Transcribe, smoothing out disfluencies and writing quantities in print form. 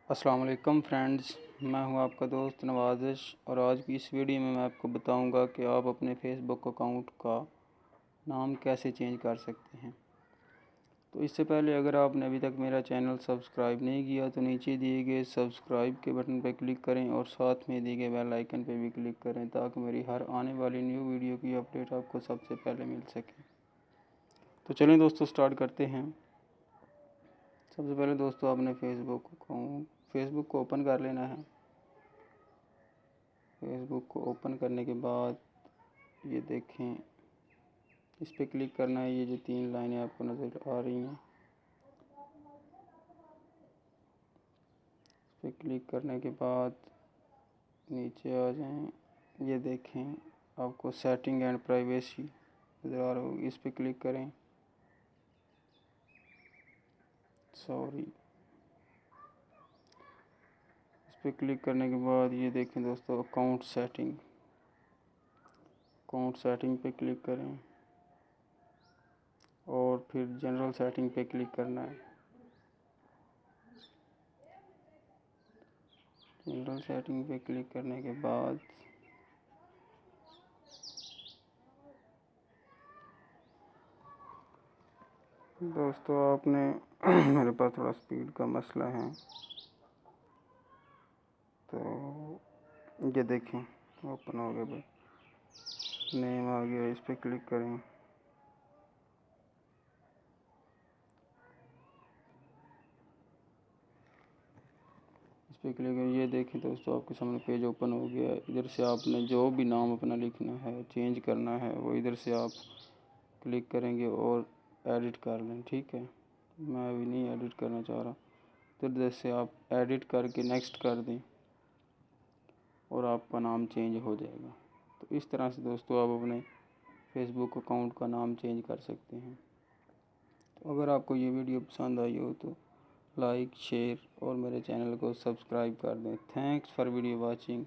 अस्सलाम वालेकुम फ्रेंड्स, मैं हूं आपका दोस्त नवाज़िश और आज की इस वीडियो में मैं आपको बताऊंगा कि आप अपने फेसबुक अकाउंट का नाम कैसे चेंज कर सकते हैं। तो इससे पहले अगर आपने अभी तक मेरा चैनल सब्सक्राइब नहीं किया तो नीचे दिए गए सब्सक्राइब के बटन पर क्लिक करें और साथ में दिए गए बेल आइकन पर भी क्लिक करें ताकि मेरी हर आने वाली न्यू वीडियो की अपडेट आपको सबसे पहले मिल सके। तो चलें दोस्तों, स्टार्ट करते हैं। सबसे पहले दोस्तों आपने फेसबुक को ओपन कर लेना है। फेसबुक को ओपन करने के बाद ये देखें, इस पर क्लिक करना है। ये जो 3 लाइनें आपको नज़र आ रही हैं, इस पर क्लिक करने के बाद नीचे आ जाएं। ये देखें, आपको सेटिंग एंड प्राइवेसी नज़र आ रहा होगी, इस पर क्लिक करें। इस पर क्लिक करने के बाद ये देखें दोस्तों, अकाउंट सेटिंग पे क्लिक करें और फिर जनरल सेटिंग पे क्लिक करना है। जनरल सेटिंग पे क्लिक करने के बाद दोस्तों आपने मेरे पास थोड़ा स्पीड का मसला है, तो ये देखें ओपन हो गया भाई, नेम आ गया। इस पर क्लिक करें। इस पर क्लिक करें। ये देखें दोस्तों, आपके सामने पेज ओपन हो गया। इधर से आपने जो भी नाम अपना लिखना है, चेंज करना है, वो इधर से आप क्लिक करेंगे और एडिट कर लें। ठीक है, मैं अभी नहीं एडिट करना चाह रहा, तो इधर से आप एडिट करके नेक्स्ट कर दें और आपका नाम चेंज हो जाएगा। तो इस तरह से दोस्तों आप अपने फेसबुक अकाउंट का नाम चेंज कर सकते हैं। तो अगर आपको ये वीडियो पसंद आई हो तो लाइक, शेयर और मेरे चैनल को सब्सक्राइब कर दें। Thanks for video watching.